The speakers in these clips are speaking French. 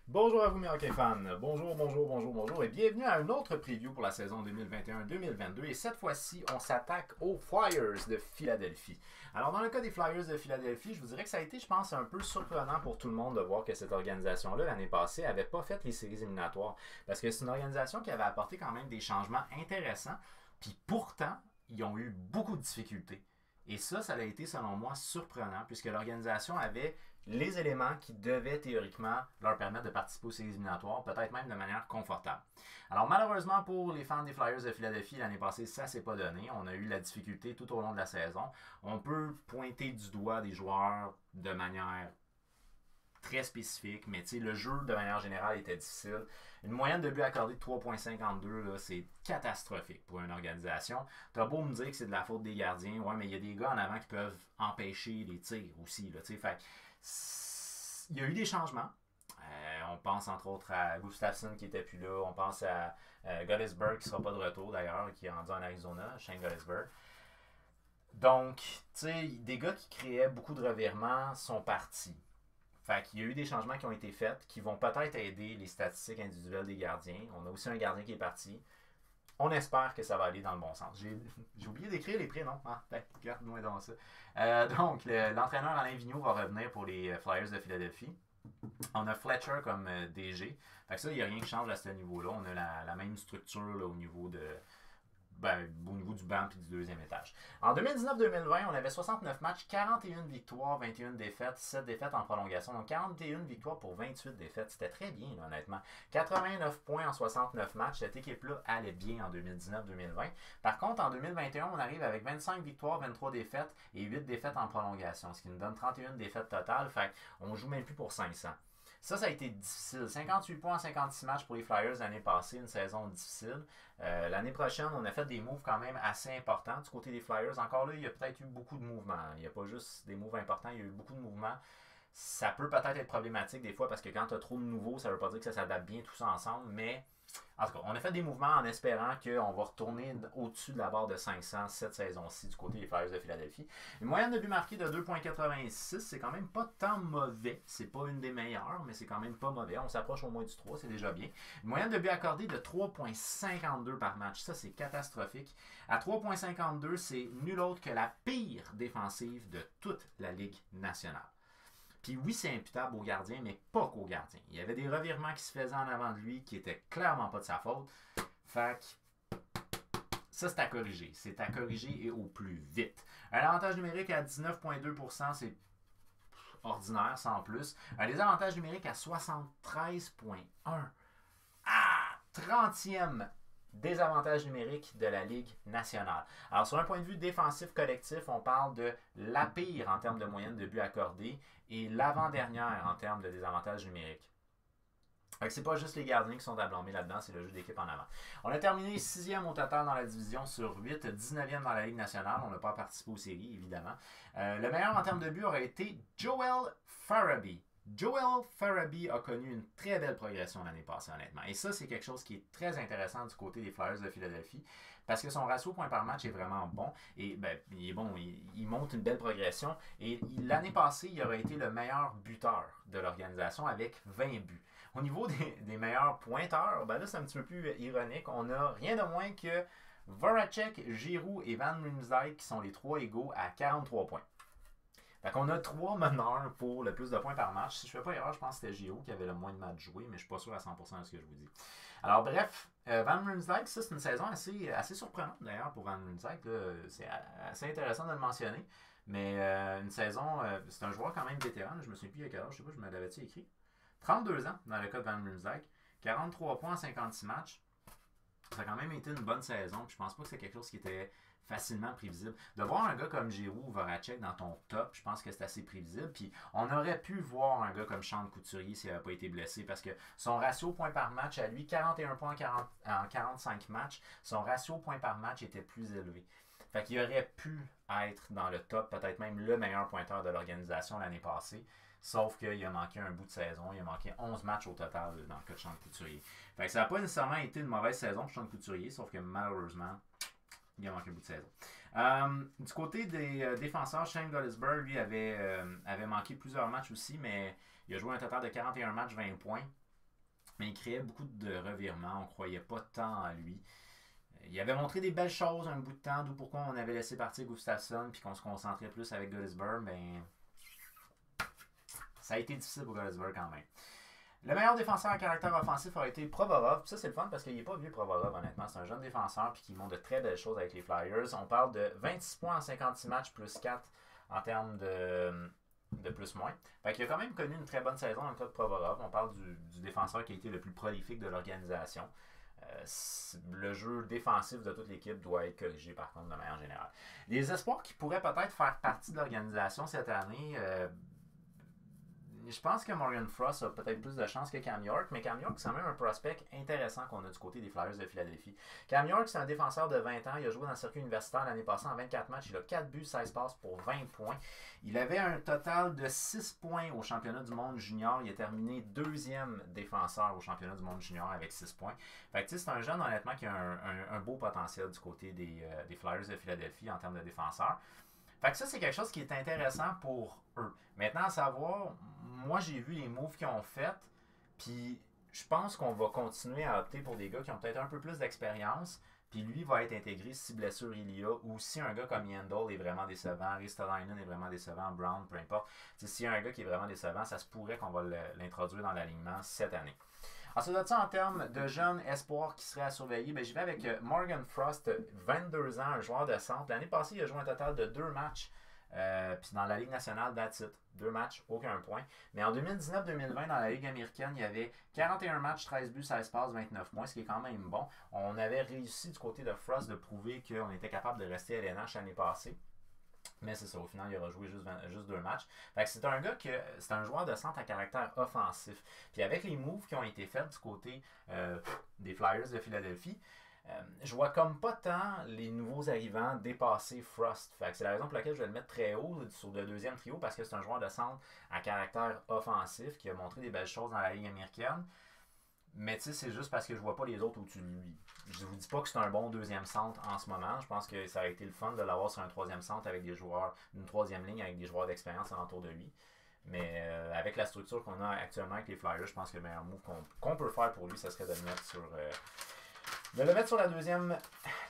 Bonjour à vous mes hockey fans, bonjour et bienvenue à un autre preview pour la saison 2021-2022 et cette fois-ci on s'attaque aux Flyers de Philadelphie. Alors dans le cas des Flyers de Philadelphie, je vous dirais que ça a été je pense un peu surprenant pour tout le monde de voir que cette organisation-là l'année passée n'avait pas fait les séries éliminatoires parce que c'est une organisation qui avait apporté quand même des changements intéressants puis pourtant ils ont eu beaucoup de difficultés. Et ça a été selon moi surprenant puisque l'organisation avait les éléments qui devaient théoriquement leur permettre de participer aux séries éliminatoires, peut-être même de manière confortable. Alors malheureusement pour les fans des Flyers de Philadelphie, l'année passée, ça s'est pas donné. On a eu la difficulté tout au long de la saison. On peut pointer du doigt des joueurs de manière très spécifique, mais le jeu de manière générale était difficile. Une moyenne de buts accordés de 3,52, c'est catastrophique pour une organisation. T'as beau me dire que c'est de la faute des gardiens, ouais, mais il y a des gars en avant qui peuvent empêcher les tirs aussi. Là, fait, il y a eu des changements. On pense entre autres à Gustafsson qui était plus là. On pense à Gottesberg qui ne sera pas de retour d'ailleurs, qui est rendu en Arizona, Shane Gottesberg. Donc, tu sais, des gars qui créaient beaucoup de revirements sont partis. Fait qu'il y a eu des changements qui ont été faits qui vont peut-être aider les statistiques individuelles des gardiens. On a aussi un gardien qui est parti. On espère que ça va aller dans le bon sens. J'ai oublié d'écrire les prénoms. Ah, regarde-moi donc ça. Donc, l'entraîneur Alain Vigneault va revenir pour les Flyers de Philadelphie. On a Fletcher comme DG. Fait que ça, il n'y a rien qui change à ce niveau-là. On a la même structure là, au niveau du banc et du deuxième étage. En 2019-2020, on avait 69 matchs, 41 victoires, 21 défaites, 7 défaites en prolongation. Donc 41 victoires pour 28 défaites. C'était très bien, là, honnêtement. 89 points en 69 matchs. Cette équipe-là allait bien en 2019-2020. Par contre, en 2021, on arrive avec 25 victoires, 23 défaites et 8 défaites en prolongation, ce qui nous donne 31 défaites totales. Fait qu'on joue même plus pour 500. Ça a été difficile. 58 points en 56 matchs pour les Flyers l'année passée, une saison difficile. L'année prochaine, on a fait des moves quand même assez importants du côté des Flyers. Encore là, il y a peut-être eu beaucoup de mouvements. Il n'y a pas juste des moves importants, il y a eu beaucoup de mouvements. Ça peut peut-être être problématique des fois parce que quand tu as trop de nouveaux, ça ne veut pas dire que ça s'adapte bien tout ça ensemble, mais en tout cas, on a fait des mouvements en espérant qu'on va retourner au-dessus de la barre de 500 cette saison-ci du côté des Flyers de Philadelphie. Une moyenne de but marqué de 2,86, c'est quand même pas tant mauvais. C'est pas une des meilleures, mais c'est quand même pas mauvais. On s'approche au moins du 3, c'est déjà bien. Une moyenne de but accordé de 3,52 par match. Ça, c'est catastrophique. À 3,52, c'est nul autre que la pire défensive de toute la Ligue nationale. Puis oui, c'est imputable au gardien, mais pas qu'au gardien. Il y avait des revirements qui se faisaient en avant de lui qui étaient clairement pas de sa faute. Fait que ça, c'est à corriger. C'est à corriger et au plus vite. Un avantage numérique à 19,2%, c'est ordinaire, sans plus. Un désavantage numérique à 73,1%. Ah! 30e désavantage numérique de la Ligue nationale. Alors, sur un point de vue défensif collectif, on parle de la pire en termes de moyenne de buts accordés et l'avant-dernière en termes de désavantage numérique. Fait que c'est pas juste les gardiens qui sont à blâmer là-dedans, c'est le jeu d'équipe en avant. On a terminé 6e au total dans la division sur 8, 19e dans la Ligue nationale. On n'a pas participé aux séries, évidemment. Le meilleur en termes de buts aurait été Joel Farabee. Joel Farabee a connu une très belle progression l'année passée, honnêtement. Et ça, c'est quelque chose qui est très intéressant du côté des Flyers de Philadelphie parce que son ratio points par match est vraiment bon. Et il est bon, il monte une belle progression. Et l'année passée, il aurait été le meilleur buteur de l'organisation avec 20 buts. Au niveau des meilleurs pointeurs, là, c'est un petit peu plus ironique. On a rien de moins que Voracek, Giroux et Van Riemsdyk qui sont les trois égaux à 43 points. Fait qu'on a 3 meneurs pour le plus de points par match. Si je ne fais pas erreur, je pense que c'était Giroux qui avait le moins de matchs joués, mais je ne suis pas sûr à 100% de ce que je vous dis. Alors bref, Van Riemsdyk, ça c'est une saison assez surprenante d'ailleurs pour Van Riemsdyk. C'est assez intéressant de le mentionner. Mais une saison, c'est un joueur quand même vétéran. Je me souviens plus il y a quel âge, je sais pas, je me l'avais-tu écrit. 32 ans dans le cas de Van Riemsdyk. 43 points en 56 matchs. Ça a quand même été une bonne saison. Puis je pense pas que c'est quelque chose qui était facilement prévisible. De voir un gars comme Giroux ou Voracek dans ton top, je pense que c'est assez prévisible. Puis on aurait pu voir un gars comme Sean Couturier s'il n'avait pas été blessé parce que son ratio points par match à lui, 41 points en 45 matchs, son ratio points par match était plus élevé. Fait qu'il aurait pu être dans le top, peut-être même le meilleur pointeur de l'organisation l'année passée. Sauf qu'il a manqué un bout de saison. Il a manqué 11 matchs au total dans le cas de Sean Couturier. Fait que ça n'a pas nécessairement été une mauvaise saison pour Sean Couturier, sauf que malheureusement, il a manqué un bout de saison. Du côté des défenseurs, Shane Gottesberg, lui, avait manqué plusieurs matchs aussi, mais il a joué un total de 41 matchs, 20 points. mais il créait beaucoup de revirements. On ne croyait pas tant à lui. Il avait montré des belles choses un bout de temps, d'où pourquoi on avait laissé partir Gustafsson puis qu'on se concentrait plus avec Gottesberg, mais ça a été difficile pour Gottesberg quand même. Le meilleur défenseur à caractère offensif a été Provorov. Ça, c'est le fun parce qu'il n'est pas vieux, Provorov, honnêtement. C'est un jeune défenseur puis qui montre de très belles choses avec les Flyers. On parle de 26 points en 56 matchs plus 4 en termes de plus-moins. Fait qu'il a quand même connu une très bonne saison dans le cas de Provorov. On parle du défenseur qui a été le plus prolifique de l'organisation. Le jeu défensif de toute l'équipe doit être corrigé par contre de manière générale. Les espoirs qui pourraient peut-être faire partie de l'organisation cette année, je pense que Morgan Frost a peut-être plus de chance que Cam York, mais Cam York, c'est quand même un prospect intéressant qu'on a du côté des Flyers de Philadelphie. Cam York, c'est un défenseur de 20 ans. Il a joué dans le circuit universitaire l'année passée en 24 matchs. Il a 4 buts, 16 passes pour 20 points. Il avait un total de 6 points au championnat du monde junior. Il a terminé deuxième défenseur au championnat du monde junior avec 6 points. Fait que c'est un jeune, honnêtement, qui a un beau potentiel du côté des Flyers de Philadelphie en termes de défenseurs. Fait que ça, c'est quelque chose qui est intéressant pour eux. Maintenant, à savoir, moi, j'ai vu les moves qu'ils ont fait, puis je pense qu'on va continuer à opter pour des gars qui ont peut-être un peu plus d'expérience, puis lui va être intégré si blessure il y a, ou si un gars comme Yandel est vraiment décevant, Ristolainen est vraiment décevant, Brown, peu importe. S'il y a un gars qui est vraiment décevant, ça se pourrait qu'on va l'introduire dans l'alignement cette année. Ensuite de ça, en termes de jeunes espoirs qui seraient à surveiller, ben, j'y vais avec Morgan Frost, 22 ans, un joueur de centre. L'année passée, il a joué un total de 2 matchs. Puis dans la Ligue nationale, that's it. 2 matchs, aucun point. Mais en 2019-2020, dans la Ligue américaine, il y avait 41 matchs, 13 buts, 16 passes, 29 points, ce qui est quand même bon. On avait réussi du côté de Frost de prouver qu'on était capable de rester à l'NH l'année passée. Mais c'est ça, au final, il aura joué juste 2 matchs. Fait que c'est un gars c'est un joueur de centre à caractère offensif. Puis avec les moves qui ont été faits du côté des Flyers de Philadelphie, je vois comme pas tant les nouveaux arrivants dépasser Frost. Fait que c'est la raison pour laquelle je vais le mettre très haut sur le deuxième trio parce que c'est un joueur de centre à caractère offensif qui a montré des belles choses dans la Ligue américaine. Mais tu sais, c'est juste parce que je vois pas les autres au-dessus de lui. Je vous dis pas que c'est un bon deuxième centre en ce moment. Je pense que ça a été le fun de l'avoir sur un troisième centre avec des joueurs, une troisième ligne avec des joueurs d'expérience alentour de lui. Mais avec la structure qu'on a actuellement avec les Flyers, je pense que le meilleur move qu'on peut faire pour lui, ça serait de le mettre sur la deuxième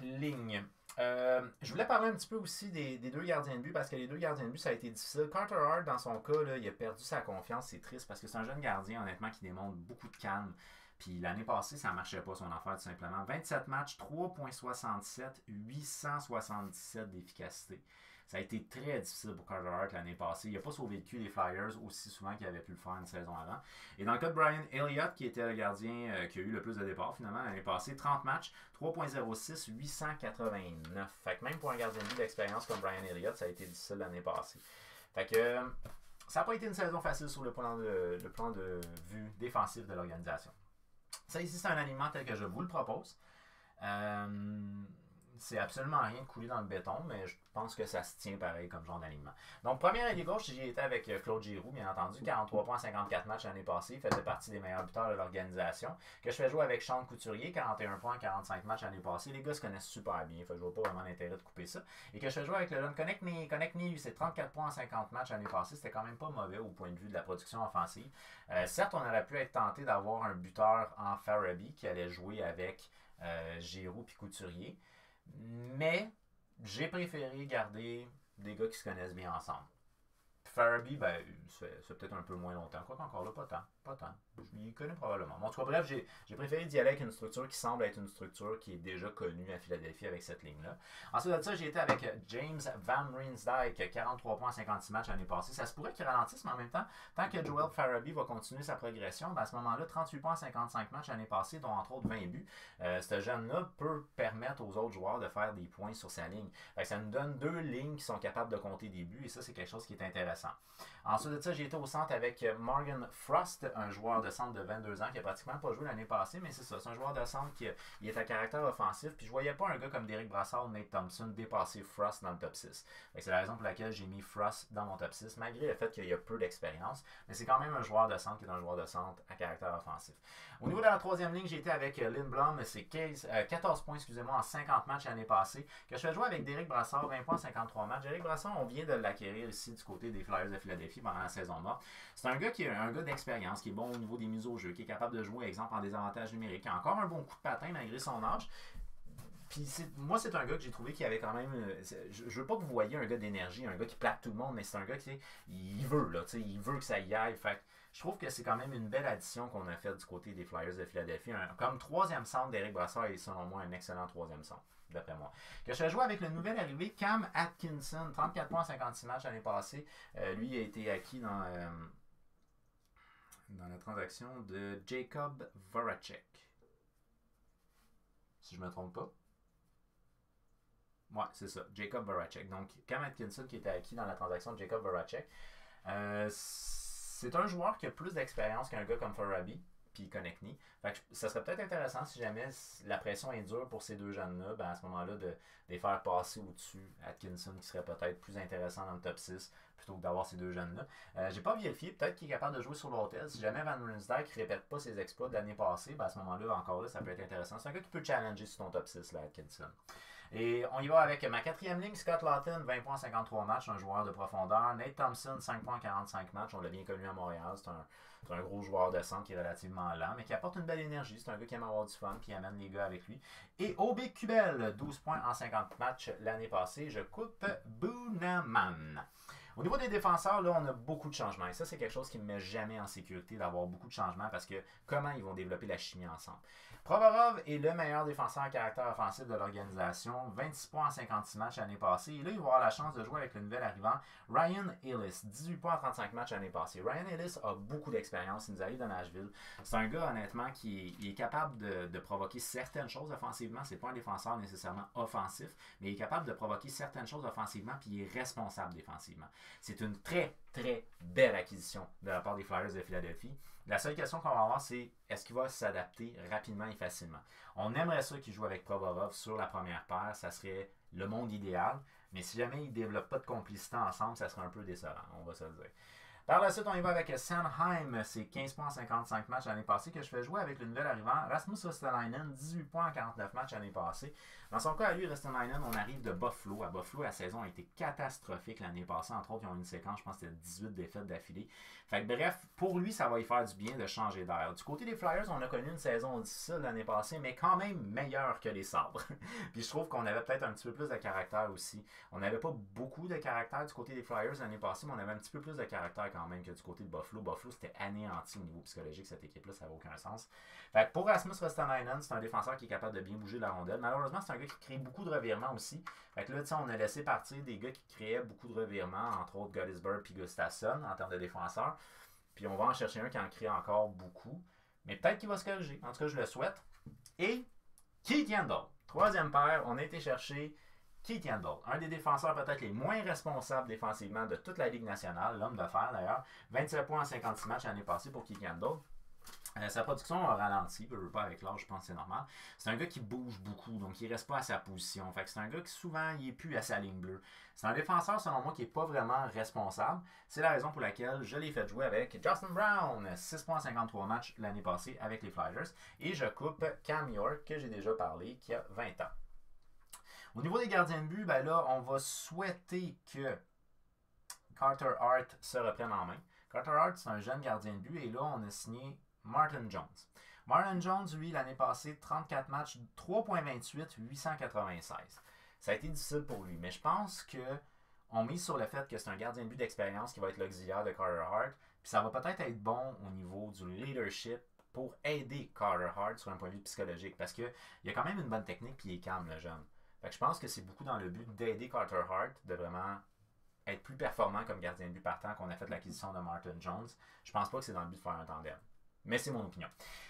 ligne. Je voulais parler un petit peu aussi des deux gardiens de but parce que les deux gardiens de but, ça a été difficile. Carter Hart, dans son cas, là, il a perdu sa confiance. C'est triste parce que c'est un jeune gardien, honnêtement, qui démontre beaucoup de calme. Puis l'année passée, ça ne marchait pas son affaire, tout simplement. 27 matchs, 3,67, 877 d'efficacité. Ça a été très difficile pour Carter Hart l'année passée. Il n'a pas sauvé le cul des Flyers aussi souvent qu'il avait pu le faire une saison avant. Et dans le cas de Brian Elliott, qui était le gardien qui a eu le plus de départs finalement l'année passée, 30 matchs, 3.06, 889. Fait que même pour un gardien de but d'expérience comme Brian Elliott, ça a été difficile l'année passée. Fait que ça n'a pas été une saison facile sur le plan de vue défensif de l'organisation. Ça ici, c'est un alignement tel que je vous le propose. C'est absolument rien de coulé dans le béton, mais je pense que ça se tient pareil comme genre d'alignement. Donc, première ailier gauche, j'y étais avec Claude Giroux, bien entendu, 43 points, 54 matchs l'année passée, il faisait partie des meilleurs buteurs de l'organisation. Que je fais jouer avec Sean Couturier, 41 points, 45 matchs l'année passée. Les gars se connaissent super bien, fait que je vois pas vraiment l'intérêt de couper ça. Et que je fais jouer avec le jeune Konechny, lui, c'est 34 points en 50 matchs l'année passée, c'était quand même pas mauvais au point de vue de la production offensive. Certes, on aurait pu être tenté d'avoir un buteur en Farabee qui allait jouer avec Giroux puis Couturier. Mais j'ai préféré garder des gars qui se connaissent bien ensemble. Farabee, ben, c'est peut-être un peu moins longtemps. Quoi qu'encore là, pas tant. Je m'y connais probablement. En tout cas, bref, j'ai préféré d'y aller avec une structure qui semble être une structure qui est déjà connue à Philadelphie avec cette ligne-là. Ensuite de ça, j'ai été avec James Van Riemsdyk, 43 points en 56 matchs l'année passée. Ça se pourrait qu'il ralentisse, mais en même temps, tant que Joel Farabee va continuer sa progression, ben à ce moment-là, 38 points en 55 matchs l'année passée, dont entre autres 20 buts. Ce jeune-là peut permettre aux autres joueurs de faire des points sur sa ligne. Ça nous donne 2 lignes qui sont capables de compter des buts, et ça, c'est quelque chose qui est intéressant. Ensuite de ça, j'ai été au centre avec Morgan Frost, un joueur de centre de 22 ans qui a pratiquement pas joué l'année passée, mais c'est ça, c'est un joueur de centre qui est à caractère offensif, puis je voyais pas un gars comme Derek Brassard ou Nate Thompson dépasser Frost dans le top 6. C'est la raison pour laquelle j'ai mis Frost dans mon top 6, malgré le fait qu'il y a peu d'expérience, mais c'est quand même un joueur de centre qui est un joueur de centre à caractère offensif. Au niveau de la troisième ligne, j'ai été avec Lindblom, c'est 14 points, excusez-moi, en 50 matchs l'année passée, que je fais jouer avec Derek Brassard, 20 points en 53 matchs. Derek Brassard, on vient de l'acquérir ici du côté des Flyers de Philadelphie pendant la saison morte. C'est un gars qui est un gars d'expérience, qui est est bon au niveau des mises au jeu, qui est capable de jouer, exemple, en désavantage numérique, qui a encore un bon coup de patin malgré son âge. Puis moi, c'est un gars que j'ai trouvé qui avait quand même. Je veux pas que vous voyez un gars d'énergie, un gars qui plaque tout le monde, mais c'est un gars qui il veut, là, il veut que ça y aille. Fait je trouve que c'est quand même une belle addition qu'on a faite du côté des Flyers de Philadelphie. Comme troisième centre d'Éric Brassard est selon moi un excellent troisième centre, d'après moi. Que je vais jouer avec le nouvel arrivé Cam Atkinson, 34 points en 56 matchs l'année passée. Lui a été acquis dans la transaction de Jacob Voracek. Si je ne me trompe pas. Ouais, c'est ça, Jacob Voracek. Donc, Cam Atkinson qui était acquis dans la transaction de Jacob Voracek. C'est un joueur qui a plus d'expérience qu'un gars comme Farabi puis Konechny. Fait que ça serait peut-être intéressant si jamais la pression est dure pour ces deux jeunes-là, ben à ce moment-là, de les faire passer au-dessus. Atkinson qui serait peut-être plus intéressant dans le top 6 plutôt que d'avoir ces deux jeunes-là. J'ai pas vérifié, peut-être qu'il est capable de jouer sur l'hôtel. Si jamais Van Riemsdyk ne répète pas ses exploits de l'année passée, ben à ce moment-là, encore là, ça peut être intéressant. C'est un gars qui peut challenger sur ton top 6, là, Atkinson. Et on y va avec ma quatrième ligne, Scott Laughton, 20 points 53 matchs, un joueur de profondeur. Nate Thompson, 5 points 45 matchs, on l'a bien connu à Montréal. C'est un gros joueur de centre qui est relativement lent, mais qui apporte une belle énergie. C'est un gars qui aime avoir du fun, qui amène les gars avec lui. Et Obi Kubel, 12 points en 50 matchs l'année passée. Je coupe Boonaman. Au niveau des défenseurs, là, on a beaucoup de changements. Et ça, c'est quelque chose qui ne me met jamais en sécurité d'avoir beaucoup de changements parce que comment ils vont développer la chimie ensemble. Provorov est le meilleur défenseur à caractère offensif de l'organisation. 26 points en 56 matchs l'année passée. Et là, il va avoir la chance de jouer avec le nouvel arrivant, Ryan Ellis. 18 points en 35 matchs l'année passée. Ryan Ellis a beaucoup d'expérience. Il nous arrive de Nashville. C'est un gars, honnêtement, qui est capable de provoquer certaines choses offensivement. C'est pas un défenseur nécessairement offensif, mais il est capable de provoquer certaines choses offensivement, puis il est responsable défensivement. C'est une très, très belle acquisition de la part des Flyers de Philadelphie. La seule question qu'on va avoir, c'est est-ce qu'il va s'adapter rapidement et facilement? On aimerait ça qu'il joue avec Provorov sur la première paire. Ça serait le monde idéal. Mais si jamais ils ne développent pas de complicité ensemble, ça serait un peu décevant, on va se le dire. Par la suite, on y va avec Sanheim. C'est 15 points en 55 matchs l'année passée que je fais jouer avec le nouvel arrivant. Rasmus Ristolainen, 18 points en 49 matchs l'année passée. Dans son cas, à lui, Ristolainen, on arrive de Buffalo. À Buffalo, la saison a été catastrophique l'année passée. Entre autres, ils ont eu une séquence, je pense que c'était 18 défaites d'affilée. Fait que bref, pour lui, ça va lui faire du bien de changer d'air. Du côté des Flyers, on a connu une saison difficile l'année passée, mais quand même meilleure que les Sabres. Puis je trouve qu'on avait peut-être un petit peu plus de caractère aussi. On n'avait pas beaucoup de caractère du côté des Flyers l'année passée, mais on avait un petit peu plus de caractère quand même que du côté de Buffalo. Buffalo, c'était anéanti au niveau psychologique, cette équipe-là, ça n'avait aucun sens. Fait que pour Rasmus Ristolainen, c'est un défenseur qui est capable de bien bouger la rondelle. Malheureusement, c'est un gars qui crée beaucoup de revirements aussi. Fait que là, on a laissé partir des gars qui créaient beaucoup de revirements, entre autres Gottesberg et Gustafsson en termes de défenseurs. Puis on va en chercher un qui en crée encore beaucoup. Mais peut-être qu'il va se corriger. En tout cas, je le souhaite. Et Keith Yandle. Troisième paire, on a été chercher Keith Yandle. Un des défenseurs peut-être les moins responsables défensivement de toute la Ligue nationale. L'homme de fer d'ailleurs. 27 points en 56 matchs l'année passée pour Keith Yandle. Sa production a ralenti, peu pas avec l'âge, je pense que c'est normal. C'est un gars qui bouge beaucoup, donc il ne reste pas à sa position. Fait que c'est un gars qui souvent il n'est plus à sa ligne bleue. C'est un défenseur, selon moi, qui n'est pas vraiment responsable. C'est la raison pour laquelle je l'ai fait jouer avec Justin Brown, 6,53 matchs l'année passée avec les Flyers. Et je coupe Cam York, que j'ai déjà parlé, qui a 20 ans. Au niveau des gardiens de but, ben là, on va souhaiter que Carter Hart se reprenne en main. Carter Hart, c'est un jeune gardien de but, et là, on a signé Martin Jones. Martin Jones, lui, l'année passée, 34 matchs, 3,28, 896. Ça a été difficile pour lui, mais je pense qu'on mise sur le fait que c'est un gardien de but d'expérience qui va être l'auxiliaire de Carter Hart, puis ça va peut-être être bon au niveau du leadership pour aider Carter Hart sur un point de vue psychologique, parce qu'il a quand même une bonne technique, puis il est calme, le jeune. Fait que je pense que c'est beaucoup dans le but d'aider Carter Hart, de vraiment être plus performant comme gardien de but partant qu'on a fait l'acquisition de Martin Jones. Je pense pas que c'est dans le but de faire un tandem. Mais c'est mon opinion.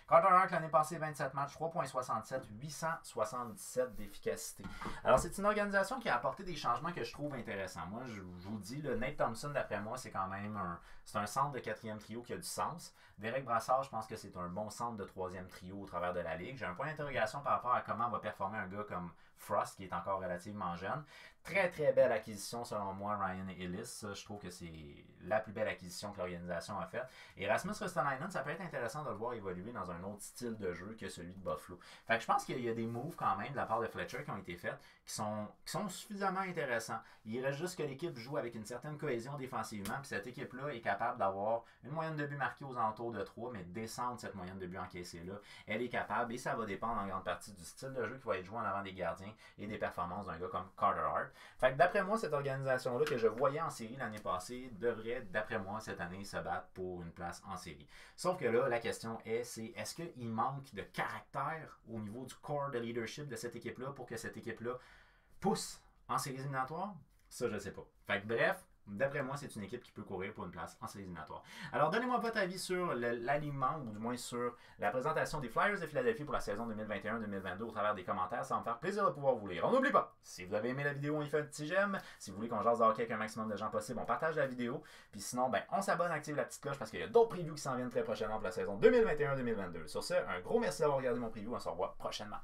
Carter Hart, l'année passée, 27 matchs, 3,67, 877 d'efficacité. Alors, c'est une organisation qui a apporté des changements que je trouve intéressants. Moi, je vous dis, le Nate Thompson, d'après moi, c'est quand même un centre de quatrième trio qui a du sens. D'Éric Brassard, je pense que c'est un bon centre de troisième trio au travers de la Ligue. J'ai un point d'interrogation par rapport à comment va performer un gars comme Frost, qui est encore relativement jeune. Très très belle acquisition selon moi, Ryan Ellis. Ça, je trouve que c'est la plus belle acquisition que l'organisation a faite. Et Rasmus Ristolainen, ça peut être intéressant de le voir évoluer dans un autre style de jeu que celui de Buffalo. Fait que je pense qu'il y a des moves quand même de la part de Fletcher qui ont été faits qui sont suffisamment intéressants. Il reste juste que l'équipe joue avec une certaine cohésion défensivement, puis cette équipe-là est capable d'avoir une moyenne de buts marqués aux alentours de 3, mais descendre cette moyenne de buts encaissés-là, elle est capable, et ça va dépendre en grande partie du style de jeu qui va être joué en avant des gardiens et des performances d'un gars comme Carter Hart. Fait que d'après moi, cette organisation-là que je voyais en série l'année passée devrait, d'après moi, cette année se battre pour une place en série. Sauf que là, la question est-ce qu'il manque de caractère au niveau du corps de leadership de cette équipe-là pour que cette équipe-là pousse en séries éliminatoires? Ça, je ne sais pas. Fait que bref, d'après moi, c'est une équipe qui peut courir pour une place en séries éliminatoires. Alors, donnez-moi votre avis sur l'alignement, ou du moins sur la présentation des Flyers de Philadelphie pour la saison 2021-2022 au travers des commentaires. Ça va me faire plaisir de pouvoir vous lire. On n'oublie pas, si vous avez aimé la vidéo, on y fait un petit j'aime. Si vous voulez qu'on jase de hockey avec un maximum de gens possible, on partage la vidéo. Puis sinon, ben, on s'abonne, active la petite cloche parce qu'il y a d'autres previews qui s'en viennent très prochainement pour la saison 2021-2022. Sur ce, un gros merci d'avoir regardé mon preview. On se revoit prochainement.